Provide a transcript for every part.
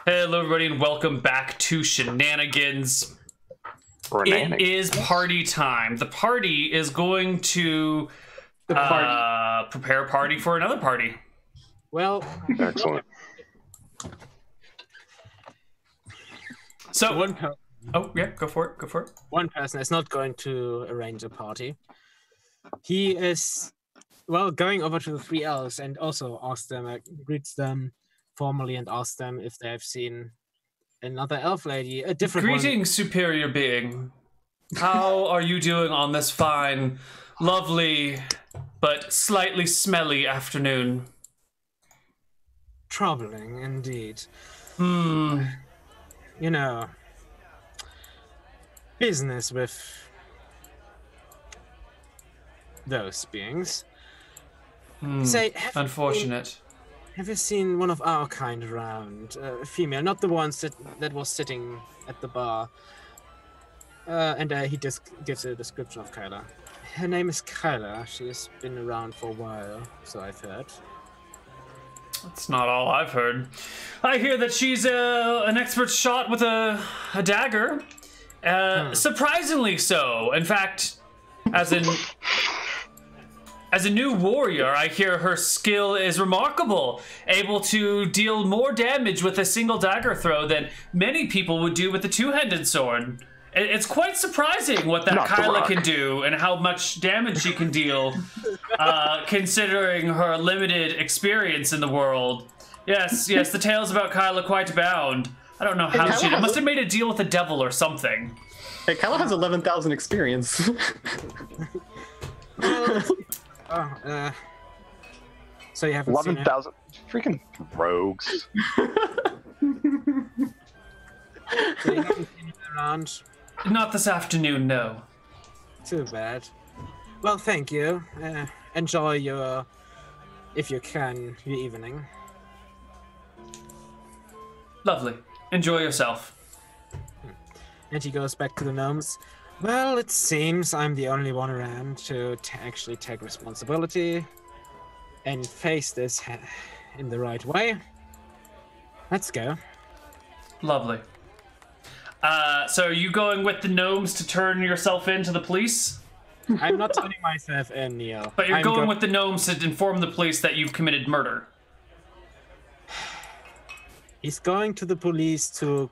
Hello, everybody, and welcome back to Shenanigans. It is party time. The party is going to prepare a party for another party. Well, excellent. So oh yeah, go for it. Go for it. One person is not going to arrange a party. He is going over to the three elves and also greets them formally and asks them if they have seen another elf lady, a different Greetings, superior being. How are you doing on this fine, lovely, but slightly smelly afternoon? Troubling, indeed. Hmm. You know, business with those beings. Say, Unfortunate. Have you seen one of our kind around? A female, not the ones that was sitting at the bar. And he just gives a description of Kyla. Her name is Kyla. She has been around for a while, so I've heard. That's not all I've heard. I hear that she's an expert shot with a dagger. Surprisingly so. In fact, as a new warrior, I hear her skill is remarkable, able to deal more damage with a single dagger throw than many people would do with a two-handed sword. It's quite surprising what that Kyla can do and how much damage she can deal, considering her limited experience in the world. Yes, the tales about Kyla quite abound. I don't know how she must have made a deal with the devil or something. Hey, Kyla has 11,000 experience. So you haven't 11,000 freaking rogues. So you haven't seen her around? Not this afternoon, no. Too bad. Well, thank you. Enjoy your, if you can, your evening. Lovely. Enjoy yourself. And he goes back to the gnomes. Well, it seems I'm the only one around to actually take responsibility and face this in the right way. Let's go. Lovely. So are you going with the gnomes to turn yourself in to the police? I'm not turning myself in, Neal. But you're going with the gnomes to inform the police that you've committed murder. He's going to the police to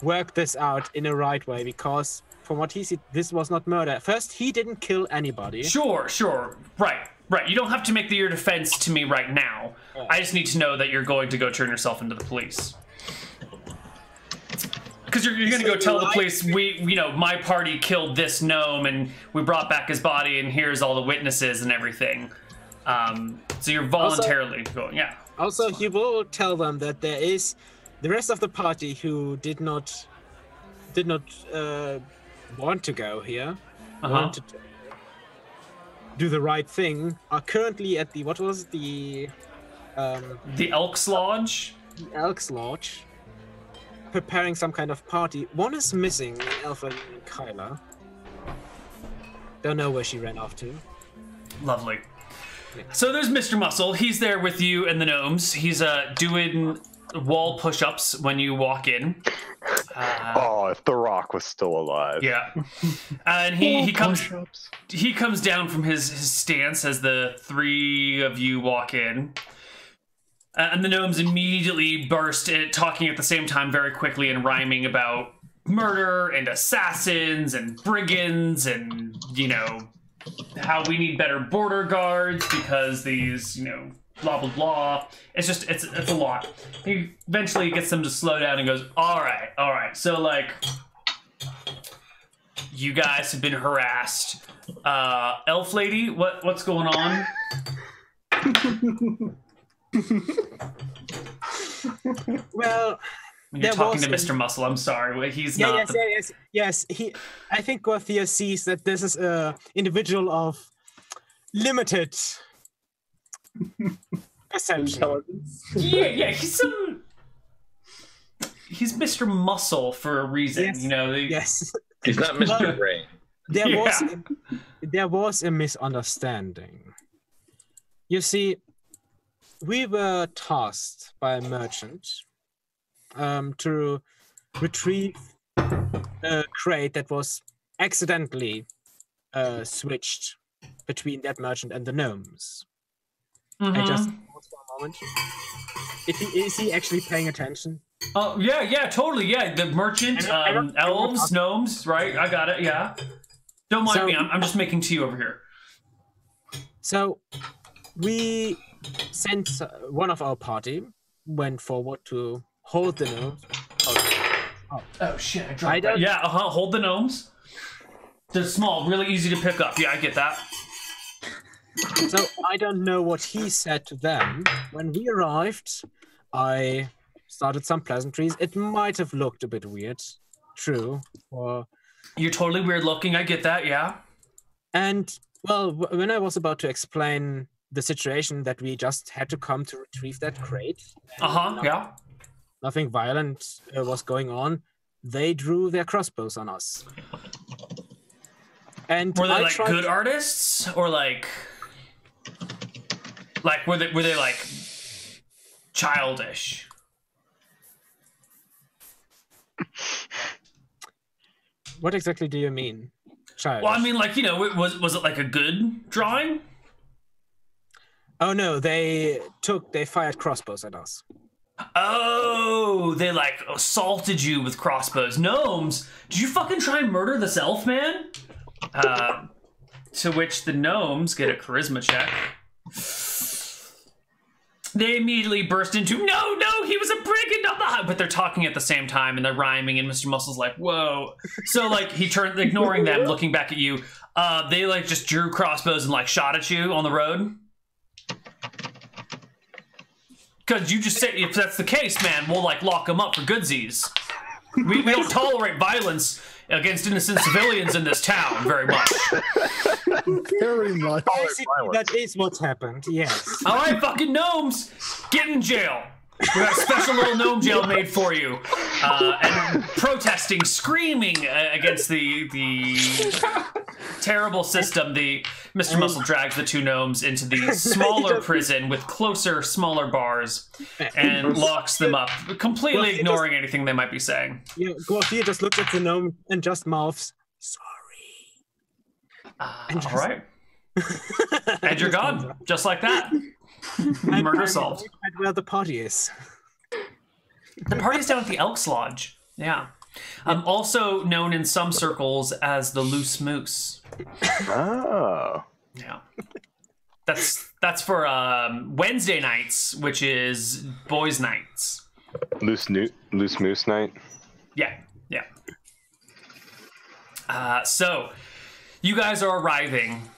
work this out in a right way, because from what he said, this was not murder. First, he didn't kill anybody. Sure. Right. You don't have to make your defense to me right now. Yeah. I just need to know that you're going to go turn yourself into the police. Because you're going to go tell the police, my party killed this gnome and we brought back his body and here's all the witnesses and everything. So you're voluntarily going, yeah. Also, he will tell them that there is the rest of the party who did not want to go here, wanted to do the right thing, are currently at the the Elks Lodge? The Elks Lodge, preparing some kind of party. One is missing, an elf named Kyla. Don't know where she ran off to. Lovely. Yeah. So there's Mr. Muscle. He's there with you and the gnomes. He's doing wall push-ups when you walk in. If the Rock was still alive. Yeah. And he comes down from his stance as the three of you walk in. And the gnomes immediately burst talking at the same time very quickly and rhyming about murder and assassins and brigands and, how we need better border guards because these, blah, blah, blah. It's just, it's a lot. He eventually gets them to slow down and goes, all right. So, you guys have been harassed. Elf lady, what's going on? Well, you're talking to Mr. Muscle. I'm sorry. He's not. Yes. I think Gorthia sees that this is an individual of limited perception. Yeah. He's Mr. Muscle for a reason. Yes. Yes. He's not Mr. Brain. There was a misunderstanding. You see, we were tasked by a merchant to retrieve a crate that was accidentally switched between that merchant and the gnomes. I just pause for a moment. Is he actually paying attention? Oh, yeah, totally, yeah. The merchant, elves, gnomes, right? I got it, yeah. Don't mind me, I'm just making tea over here. So, we sent one of our party, went forward to hold the gnomes. Oh shit, I dropped that. Yeah, hold the gnomes. They're small, really easy to pick up. Yeah, I get that. So I don't know what he said to them. When we arrived, I started some pleasantries. It might have looked a bit weird. True. You're totally weird looking, I get that, yeah. And, well, when I was about to explain the situation that we just had to come to retrieve that crate. Yeah. Nothing violent was going on. They drew their crossbows on us. And were they like good artists, or like were they like childish? What exactly do you mean, childish? Well, I mean, like, you know, was it like a good drawing? Oh no, they fired crossbows at us. Oh, they like assaulted you with crossbows. Gnomes, did you fucking try and murder this elf man? To which the gnomes get a charisma check. They immediately burst into, no, he was a brigand on the high, but they're talking at the same time and they're rhyming, and Mr. Muscle's like, whoa. So like he turned, ignoring them, looking back at you. They like just drew crossbows and like shot at you on the road. Because you just said, if that's the case, man, we'll like lock them up for goodsies. We don't tolerate violence against innocent civilians in this town very much. Very much. That is what's happened, yes. All right, fucking gnomes, get in jail. We got a special little gnome jail made for you. And protesting, screaming against the terrible system. Mr. Muscle drags the two gnomes into the smaller prison with closer, smaller bars and locks them up, completely ignoring anything they might be saying. Yeah, Guafia just looks at the gnome and just mouths, sorry. All right. And you're gone, just like that. Murder solved. Where the party is. The party's down at the Elks Lodge. Yeah. Also known in some circles as the Loose Moose. Oh. Yeah. That's for Wednesday nights, which is boys' nights. Loose Moose night? Yeah. So, you guys are arriving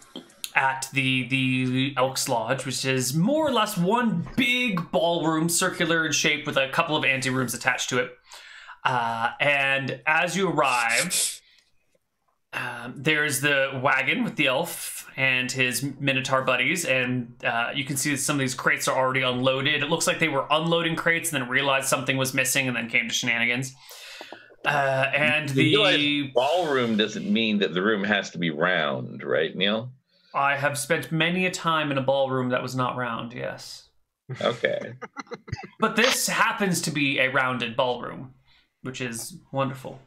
at the Elks Lodge, which is more or less one big ballroom, circular in shape, with a couple of anterooms attached to it. And as you arrive, there's the wagon with the elf and his Minotaur buddies, and you can see that some of these crates are already unloaded. It looks like they were unloading crates and then realized something was missing and then came to Shenanigans. And the ballroom doesn't mean that the room has to be round, right, Neal? I have spent many a time in a ballroom that was not round, yes. Okay. But this happens to be a rounded ballroom, which is wonderful.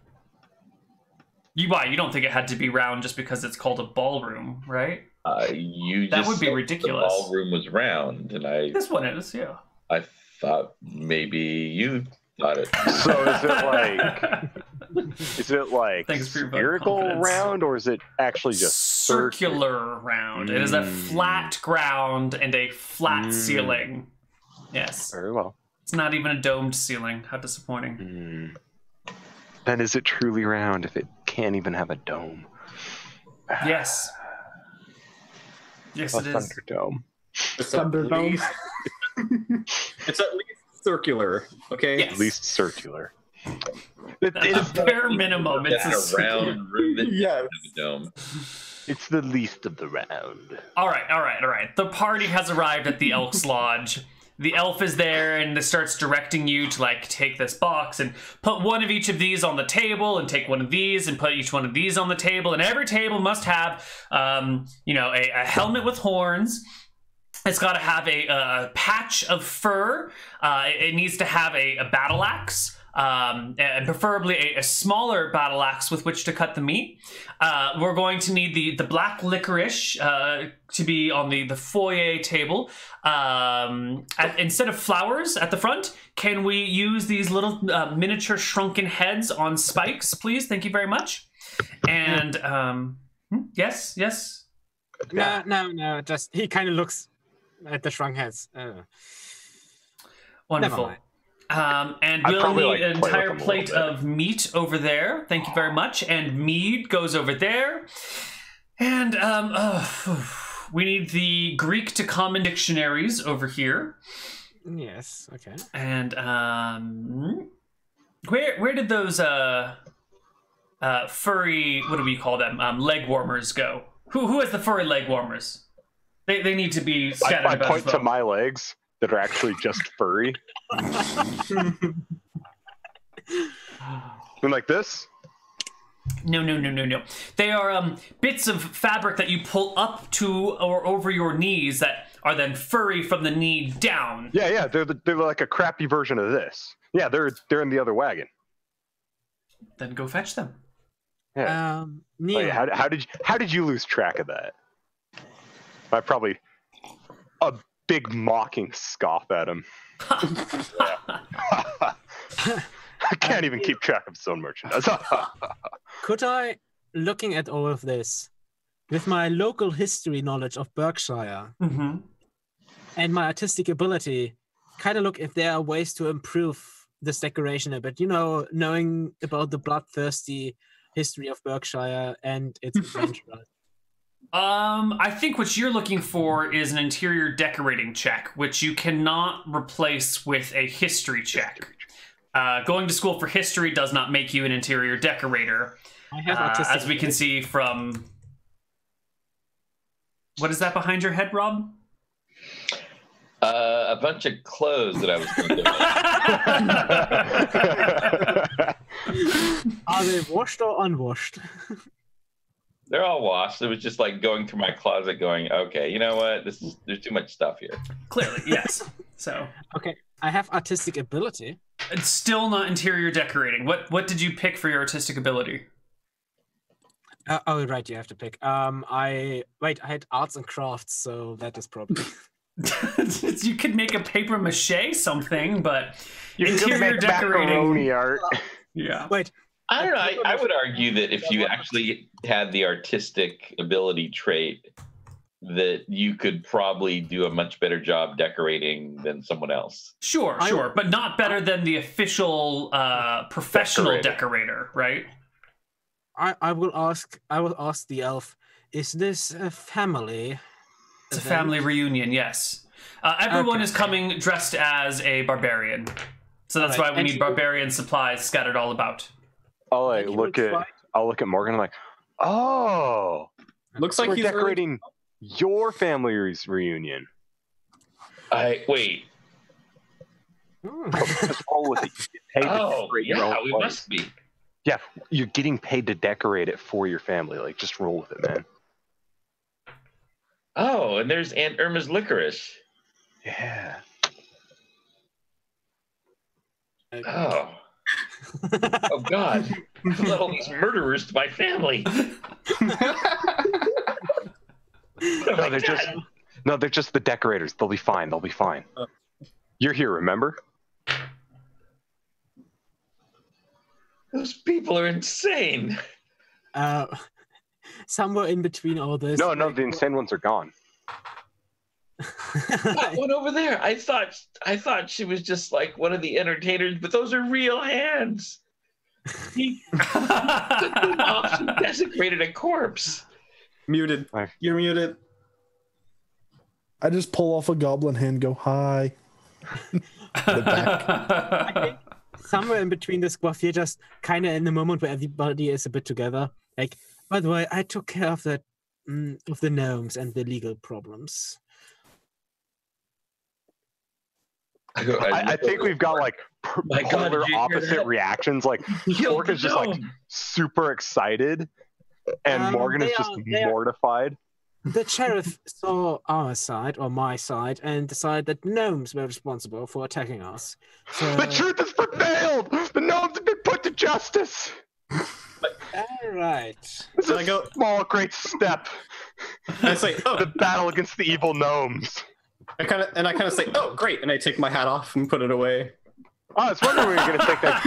You don't think it had to be round just because it's called a ballroom, right? That would be ridiculous. The ballroom was round, and this one is, yeah. I thought maybe you thought it. So is it like spherical round, or is it actually just circular round? It is a flat ground and a flat ceiling. Yes. Very well. It's not even a domed ceiling. How disappointing. Then is it truly round if it can't even have a dome? Yes. Yes, it is. Thunderdome. It's Thunderdome. It's at least circular, okay? Yes. At least circular. It's a bare minimum. It's a round room that yes. has a dome. It's the least of the round. All right. The party has arrived at the Elks Lodge. The elf is there and starts directing you to like take this box and put one of each of these on the table, and take one of these and put each one of these on the table. And every table must have, a helmet with horns. It's got to have a patch of fur. It needs to have a battle axe. and preferably a smaller battle axe with which to cut the meat. We're going to need the black licorice to be on the foyer table. Instead of flowers at the front, can we use these little miniature shrunken heads on spikes, please? Thank you very much. And yes. No. Just he kind of looks at the shrunk heads. Wonderful. And we'll need an entire plate of meat over there. Thank you very much. And mead goes over there. And we need the Greek to Common dictionaries over here. Yes. Okay. And where did those furry, what do we call them? Leg warmers go? Who has the furry leg warmers? They need to be scattered about. I point to my legs that are actually just furry. And like this? No. They are bits of fabric that you pull up to or over your knees that are then furry from the knee down. Yeah. They're like a crappy version of this. Yeah, they're in the other wagon. Then go fetch them. Yeah. Neal. Wait, how did you lose track of that? I probably a big mocking scoff at him. I can't even keep track of his own merchandise. Could I, looking at all of this, with my local history knowledge of Berkshire and my artistic ability, kind of look if there are ways to improve this decoration a bit? You know, knowing about the bloodthirsty history of Berkshire and its adventurers. I think what you're looking for is an interior decorating check, which you cannot replace with a history check. Going to school for history does not make you an interior decorator. I have artistic as we can see from... What is that behind your head, Rob? A bunch of clothes that I was thinking of. Are they washed or unwashed? They're all washed. It was just like going through my closet going, okay, you know what? There's too much stuff here. Clearly, yes. So okay, I have artistic ability. It's still not interior decorating. What did you pick for your artistic ability? Oh, right, you have to pick. I had arts and crafts, so that is probably... You could make a paper mache something, but you interior decorating art. Yeah. Wait. I don't know. I would argue that if you actually had the artistic ability trait, that you could probably do a much better job decorating than someone else. Sure, but not better than the official professional decorator, right? I will ask the elf, is this a family? It's a family reunion, yes. Everyone is coming dressed as a barbarian. So that's why we need barbarian supplies scattered all about. I'll look at Morgan. I'm like, oh, looks like we're he's decorating your family's reunion. Wait. Just roll with it. You get paid to decorate your own we place. must be. Yeah, you're getting paid to decorate it for your family. Like, just roll with it, man. Oh, and there's Aunt Irma's licorice. Yeah. Oh. Oh God! I let all these murderers to my family. They're just the decorators. They'll be fine. They'll be fine. You're here, remember? Those people are insane. Somewhere in between all this. No, the insane ones are gone. That one over there. I thought she was just like one of the entertainers, but those are real hands. He took them off and desecrated a corpse. Muted. You're muted. I just pull off a goblin hand and go, hi. I think somewhere in between this, we're just kind of in the moment where everybody is a bit together. Like, by the way, I took care of the gnomes and the legal problems. I think we've got like polar opposite reactions. Like Orc is just like super excited, and Morgan is just mortified. The sheriff saw our side, or my side, and decided that gnomes were responsible for attacking us. So... The truth has prevailed! The gnomes have been put to justice! All right. This is a small, great step. I say, oh, The battle against the evil gnomes. I kind of say, oh, great, and I take my hat off and put it away. Oh, I was wondering where you were going to take that.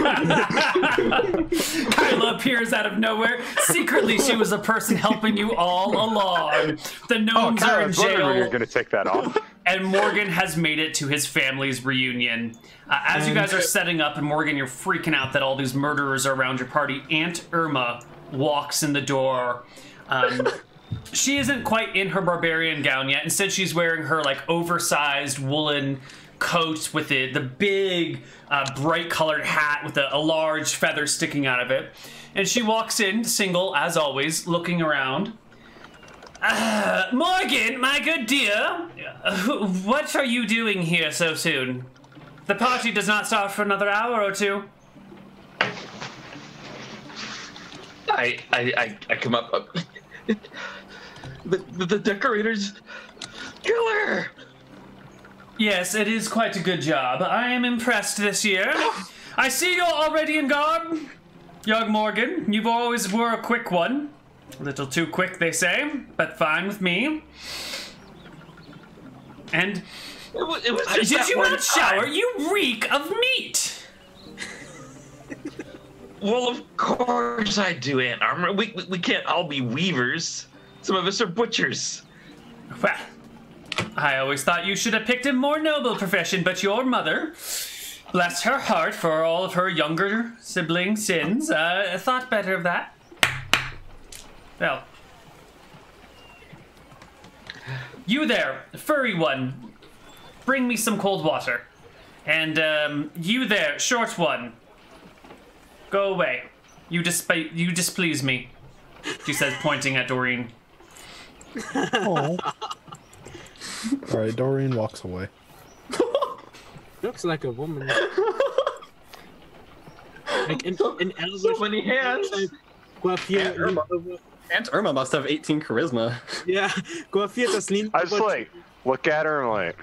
Kyla appears out of nowhere. Secretly, she was a person helping you all along. The gnomes Kyla, are I in was wondering where jail. you're going to take that off. And Morgan has made it to his family's reunion. As you guys are setting up, and Morgan, you're freaking out that all these murderers are around your party, Aunt Irma walks in the door. She isn't quite in her barbarian gown yet. Instead, she's wearing her like oversized woolen coat with the big, bright colored hat with a large feather sticking out of it. And she walks in, single as always, looking around. Morgan, my good dear, what are you doing here so soon? The party does not start for another hour or two. I come up. The decorators killer. Yes, it is quite a good job. I am impressed this year. I see you're already in garb. Young Morgan, you've always were a quick one. A little too quick, they say, but fine with me. And It was just did that you one not shower? time. You reek of meat. Well, of course I do, Aunt Armor. We can't all be weavers. Some of us are butchers. Well, I always thought you should have picked a more noble profession, but your mother, bless her heart for all of her younger sibling sins, thought better of that. Well, you there, furry one, bring me some cold water. And you there, short one, go away. You displease me, she says, pointing at Doreen. Oh. All right, Doreen walks away. Looks like a woman. Like in Elvish, So many hands. Guafir, Aunt Irma must have 18 charisma. yeah, Guafir just leaned I just over like look at her and like.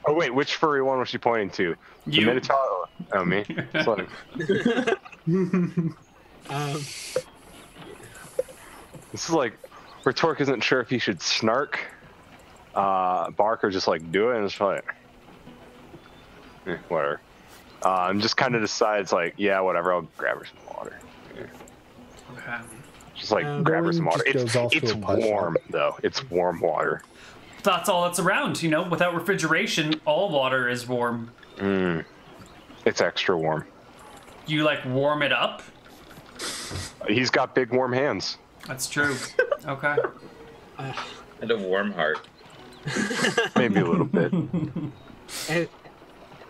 Oh wait, which furry one was she pointing to? The You. Minotaur? Oh, me. It's like, this is like where Torque isn't sure if he should snark, bark, or just like do it, and it's like, whatever. And just kind of decides like, yeah, whatever. I'll grab her some water. Yeah. Okay. Just like grab her some water. just goes off to It's a pipe warm though. It's warm water. That's all that's around, you know? Without refrigeration, all water is warm. It's extra warm. You, like, warm it up? He's got big warm hands. That's true. Okay. And a warm heart. Maybe a little bit.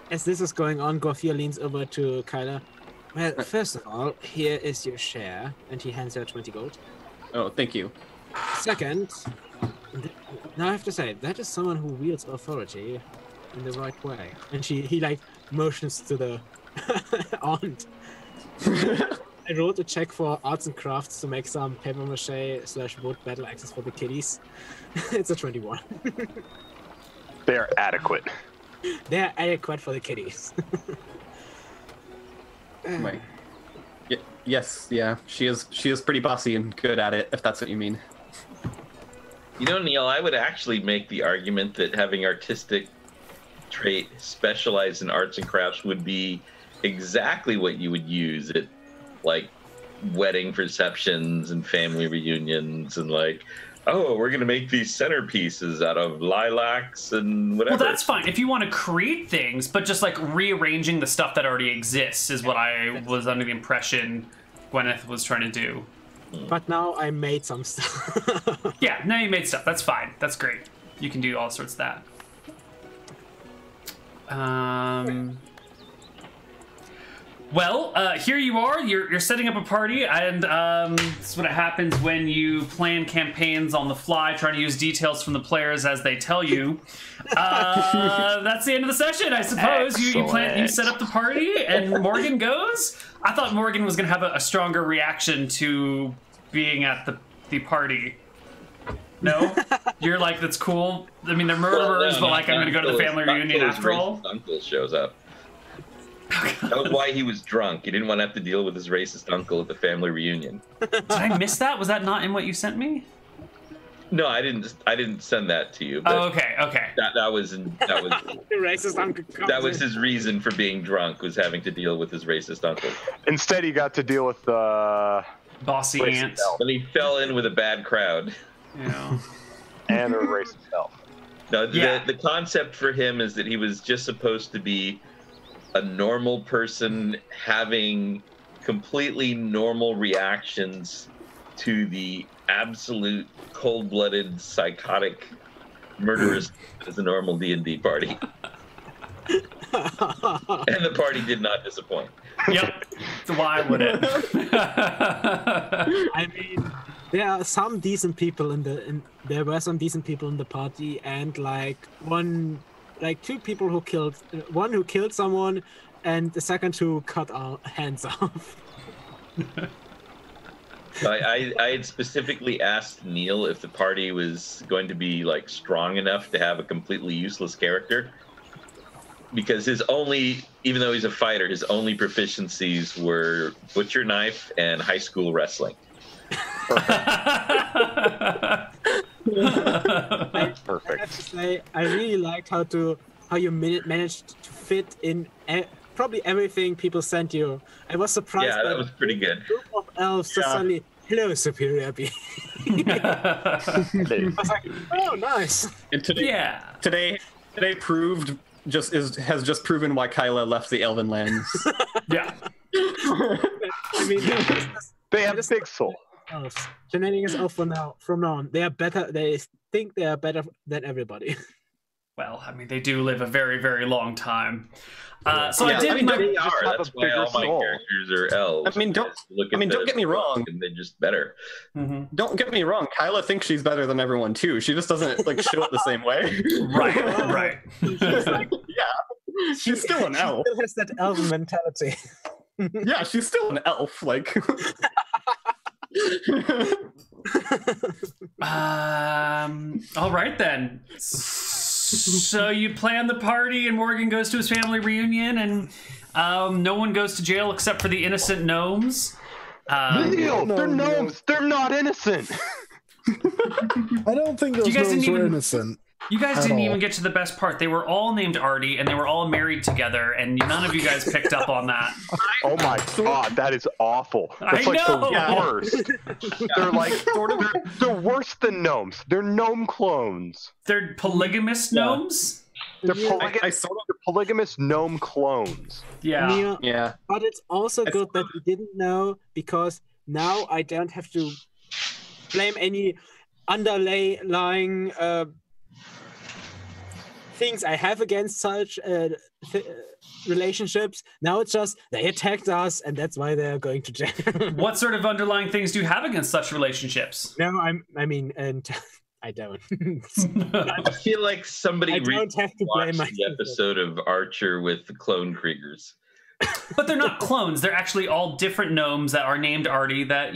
As this is going on, Guafir leans over to Kyla. Well, first of all, here is your share, and he hands her 20 gold. Oh, thank you. Second, now I have to say, that is someone who wields authority in the right way. And he like motions to the aunt. I wrote a check for arts and crafts to make some paper mache / wood battle axes for the kiddies. It's a 21. They're adequate. They're adequate for the kiddies. Right. Yes, yeah. She is pretty bossy and good at it, if that's what you mean. You know, Neal, I would actually make the argument that having artistic trait specialized in arts and crafts would be exactly what you would use at, like, wedding receptions and family reunions and, like, oh, we're going to make these centerpieces out of lilacs and whatever. Well, that's fine if you want to create things, but just, like, rearranging the stuff that already exists is what I was under the impression Gwyneth was trying to do. But now I made some stuff. Yeah, now you made stuff. That's fine. That's great. You can do all sorts of that. Well, here you are. You're setting up a party, and this is what happens when you plan campaigns on the fly, trying to use details from the players as they tell you. That's the end of the session, I suppose. You set up the party, and Morgan goes. I thought Morgan was going to have a stronger reaction to being at the party. No? You're like, that's cool. I mean, they're murderers, but like, I'm going to go to the family reunion after all. His uncle shows up. That was why he was drunk. He didn't want to have to deal with his racist uncle at the family reunion. Did I miss that? Was that not in what you sent me? No, I didn't send that to you. But okay. That was racist uncle. That was his reason for being drunk, was having to deal with his racist uncle. Instead, he got to deal with bossy ants. But he fell in with a bad crowd. Yeah. And a racist elf. No, the concept for him is that he was just supposed to be a normal person having completely normal reactions to the absolute cold-blooded, psychotic murderous as a normal D&D party. And the party did not disappoint. Yep. So why would it? I mean, there are some decent people there were some decent people in the party, and two people who killed one who killed someone, and the second who cut our hands off. I had specifically asked Neal if the party was going to be like strong enough to have a completely useless character, because even though he's a fighter, his only proficiencies were butcher knife and high school wrestling. Perfect. I have to say, I really liked how you managed to fit in probably everything people sent you. I was surprised. Yeah, that was pretty good. A group of elves just suddenly, hello, superior being. I was like, oh, nice. And today has just proven why Kyla left the Elven lands. Yeah. I mean, they have big soul. Shenanigans elf from now on. They are better. They think they are better than everybody. Well, I mean, they do live a very, very long time. So yeah, I did. I mean, they are. That's why all my soul. characters are elves. I mean, don't get me wrong. And they're just better. Mm-hmm. Don't get me wrong. Kyla thinks she's better than everyone too. She just doesn't like show it the same way. Right. She's like, she's still an elf. She still has that elven mentality. Yeah, she's still an elf. Like. All right then. So you plan the party, and Morgan goes to his family reunion, and no one goes to jail except for the innocent gnomes. Neal, they're gnomes. They're not innocent. I don't think those gnomes were innocent. You guys didn't even get to the best part. They were all named Arty, and they were all married together, and none of you guys picked up on that. Oh my god, that is awful. That's like the worst. They're like they're worse than gnomes. They're gnome clones. They're polygamous gnomes? They're polygamous gnome clones. Yeah. Yeah. But it's also good that we didn't know, because now I don't have to blame any underlying things I have against such relationships. Now it's just they attacked us, and that's why they're going to jail. What sort of underlying things do you have against such relationships? No, I don't. I feel like somebody don't have to blame watched the episode of Archer with the clone Kriegers. But they're not clones. They're actually all different gnomes that are named Arty that,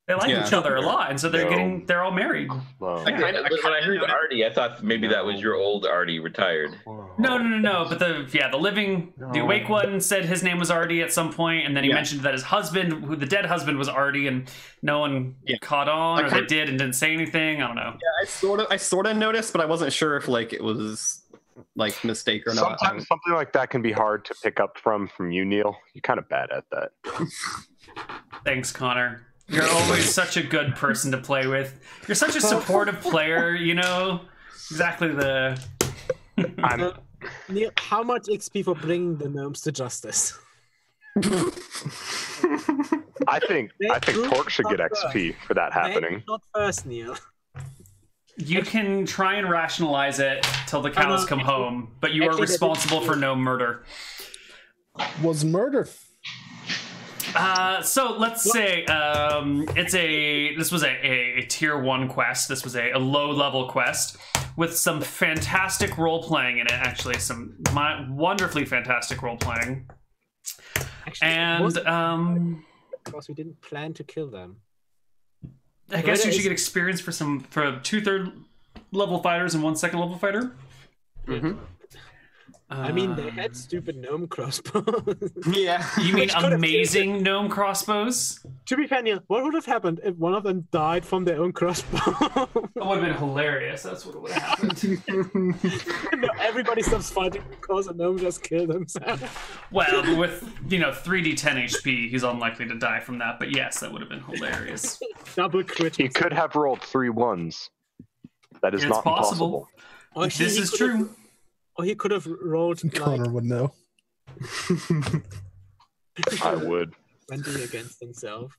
they like each other a lot, and so they're all married. When I heard Arty, I thought maybe that was your old Arty retired. No. But the awake one said his name was Arty at some point, and then he mentioned that his husband, the dead husband, was Arty, and no one caught on, or they did and didn't say anything. I don't know. Yeah, I sort of noticed, but I wasn't sure if it was like mistake or not. Sometimes something like that can be hard to pick up from you, Neal. You're kind of bad at that. Thanks, Connar. You're always such a good person to play with. You're such a supportive player, Exactly the... Neal, how much XP for bringing the gnomes to justice? I think Torque should get XP for that happening. Not first, Neal. You can try and rationalize it till the cows come home, but you are responsible for no murder. Was murder... So let's say this was a tier 1 quest. This was a low level quest with some fantastic role playing in it. Actually, some wonderfully fantastic role playing. Actually, and because we didn't plan to kill them. I guess you should get experience for 2 3rd-level fighters and 1 2nd-level fighter. Mm-hmm. I mean, they had stupid gnome crossbows. Yeah. You mean amazing gnome crossbows? To be fair, Neal, what would have happened if one of them died from their own crossbow? That would have been hilarious. That's what would have happened. No, everybody stops fighting because a gnome just killed himself. Well, with 3d10 HP, he's unlikely to die from that. But yes, that would have been hilarious. Double crit. He could have rolled 3 1s. That is not possible. impossible. This is true. Or he could have rolled Connar would know. I would. 20 against himself.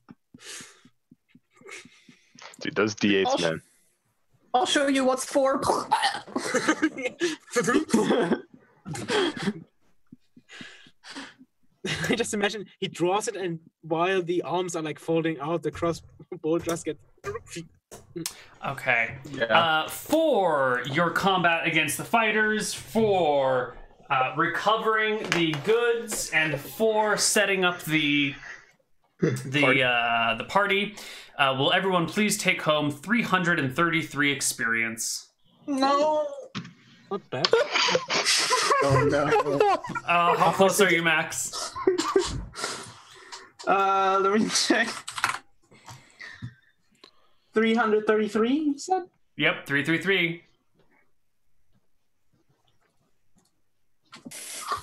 Dude, those D8s, man. I'll show you what's for. I just imagine he draws it, and while the arms are like folding out, the crossbow just gets. Okay. Yeah. For your combat against the fighters, for recovering the goods, and for setting up the party, will everyone please take home 333 experience? No. Not bad. Oh no. How close are you, Max? Let me check. 333, you said? Yep, 333.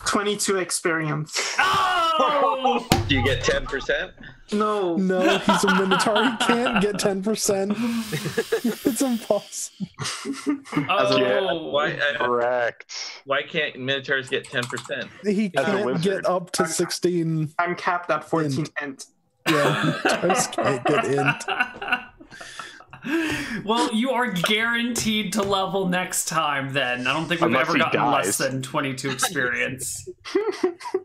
22 experience. Oh! Do you get 10%? No. No, he's a Minotaur. He can't get 10%. It's impossible. Oh, Correct. Why can't Minotaurs get 10%? He As a can't wizard. get up to 16. I'm capped at 14 int. Yeah, Minotaurs can't get int. Well, you are guaranteed to level next time then. I don't think we've Unless ever he gotten dies. less than 22 experience.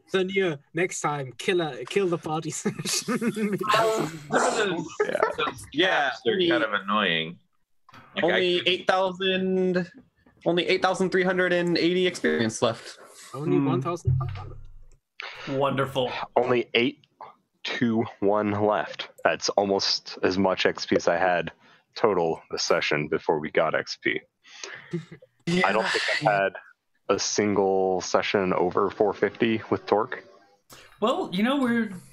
So Neal, next time, kill the party session. Yeah, they're kind of annoying. Like, Only 8,380 experience left. Only 1,500. Wonderful. Only 8, 2, 1 left. That's almost as much XP as I had total this session before we got XP. I don't think I had a single session over 450 with Torque. Well,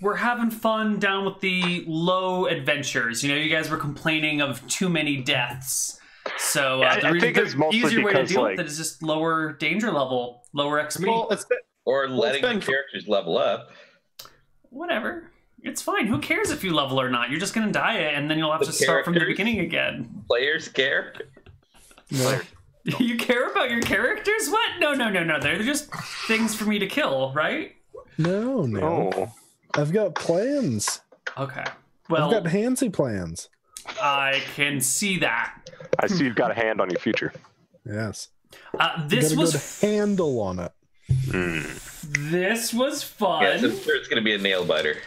we're having fun down with the low adventures. You guys were complaining of too many deaths. So I think it's mostly easier way to because, deal like, with it is just lower danger level, lower XP. Well, or letting been- the characters level up. Whatever. It's fine. Who cares if you level or not? You're just going to die, and then you'll have The to start from the characters? beginning again. Players care. No. You care about your characters? What? No. They're just things for me to kill, right? No. Oh, I've got plans. Okay. I've Well, got handsy plans. I can see that. I see you've got a hand on your future. Yes. This Got a was good handle on it. this was fun. Yes, I'm sure it's going to be a nail biter.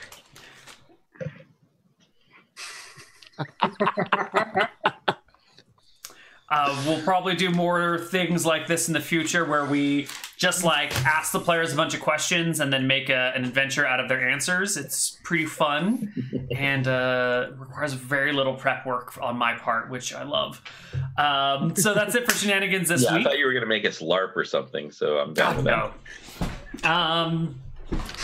We'll probably do more things like this in the future where we just ask the players a bunch of questions and then make an adventure out of their answers. It's pretty fun and requires very little prep work on my part, which I love. So that's it for Shenanigans this I week. thought you were going to make us LARP or something, so I'm down with that. No.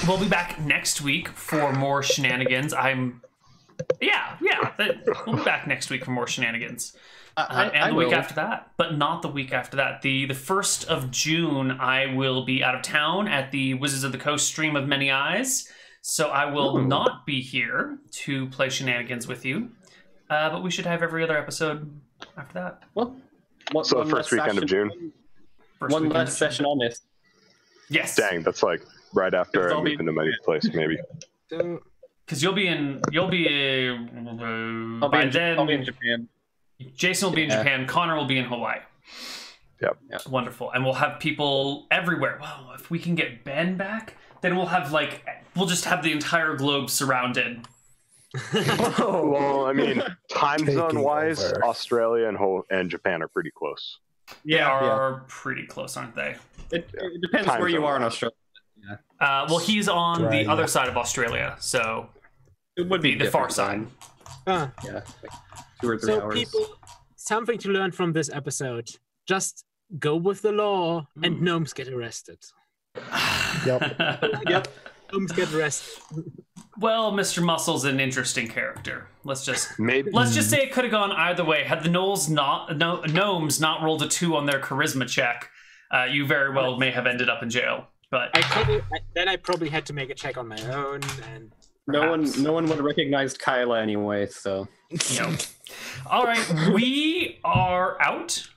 We'll be back next week for more Shenanigans. We'll be back next week for more Shenanigans. And the week after that, but not the week after that. The 1st of June, I will be out of town at the Wizards of the Coast Stream of Many Eyes, so I will not be here to play Shenanigans with you. But we should have every other episode after that. Well, So the first weekend of June. One last session on this. Yes. Dang, that's like right after I I'll move into my new place, maybe. So, Because you'll be in I'll be in Japan. Jason will be in Japan. Connar will be in Hawaii. Yep. Wonderful. And we'll have people everywhere. Well, if we can get Ben back, then we'll have we'll just have the entire globe surrounded. Well, I mean, time Taking zone wise, over. Australia and Japan are pretty close. They are pretty close, aren't they? It depends Time where you zone are in wise. Australia. Well, he's on Right, the other yeah. side of Australia, so It would be the far different side. time. Ah. Yeah, like 2 or 3 So hours. people, something to learn from this episode: just go with the law, and gnomes get arrested. Yep. Gnomes get arrested. Well, Mr. Muscle's an interesting character. Let's just Maybe. say it could have gone either way. Had the gnomes not rolled a 2 on their charisma check, you very well may have ended up in jail. But I probably had to make a check on my own, and No one perhaps. would have recognized Kyla anyway, so. No. All right, we are out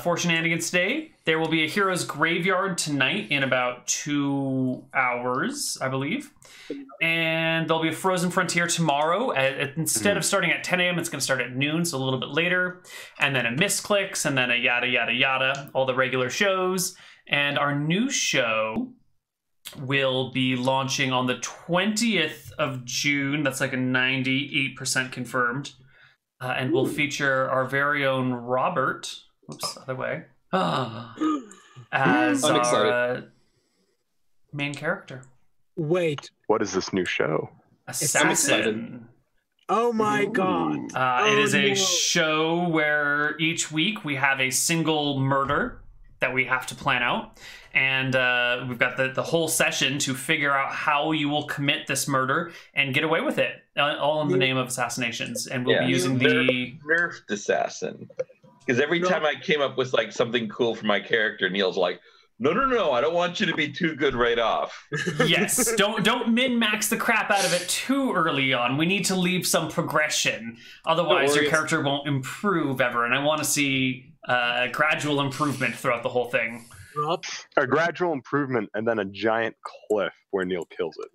for Shenanigans today. There will be a Hero's Graveyard tonight in about 2 hours, I believe. And there'll be a Frozen Frontier tomorrow. Instead of starting at 10 a.m., it's going to start at noon, so a little bit later. And then a Misclicks, and then a yada, yada, yada. All the regular shows. And our new show will be launching on the 20th of June. That's like a 98% confirmed. And we'll feature our very own Robert. Oops, other way. As our main character. wait. What is this new show? Assassin. Oh my god. It is a no. show where each week we have a single murder that we have to plan out. And we've got the whole session to figure out how you will commit this murder and get away with it, all in the name of assassinations. And we'll be using the nerfed assassin. Because every time I came up with like something cool for my character, Neal's like, no, I don't want you to be too good right off. Yes, don't min-max the crap out of it too early on. We need to leave some progression. Otherwise, your character won't improve ever. And I want to see gradual improvement throughout the whole thing. Rob? A gradual improvement and then a giant cliff where Neal kills it.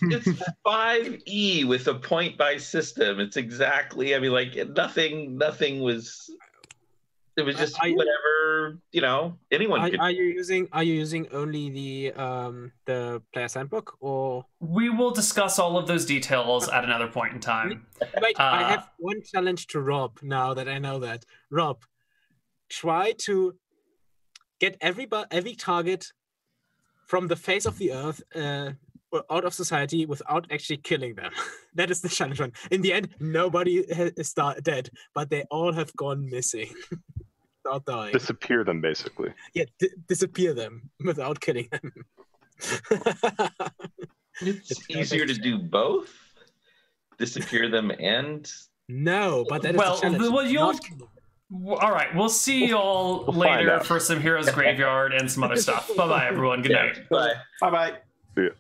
It's 5E with a point-by system. It's exactly, I mean, like, nothing was... It was just whatever, anyone could. Are you using only the player's handbook, or? We will discuss all of those details at another point in time. Wait, I have one challenge to Rob now that I know that. Rob, try to get every target from the face of the earth or out of society without actually killing them. That is the challenge one. In the end, nobody is dead, but they all have gone missing. Without dying. Disappear them, basically. Yeah, disappear them without killing them. It's easier to do both? Disappear them and... No, but that is the challenge. All right, we'll see you all later for some Heroes Graveyard and some other stuff. Bye-bye, everyone. Good night. Bye. Bye-bye. See ya.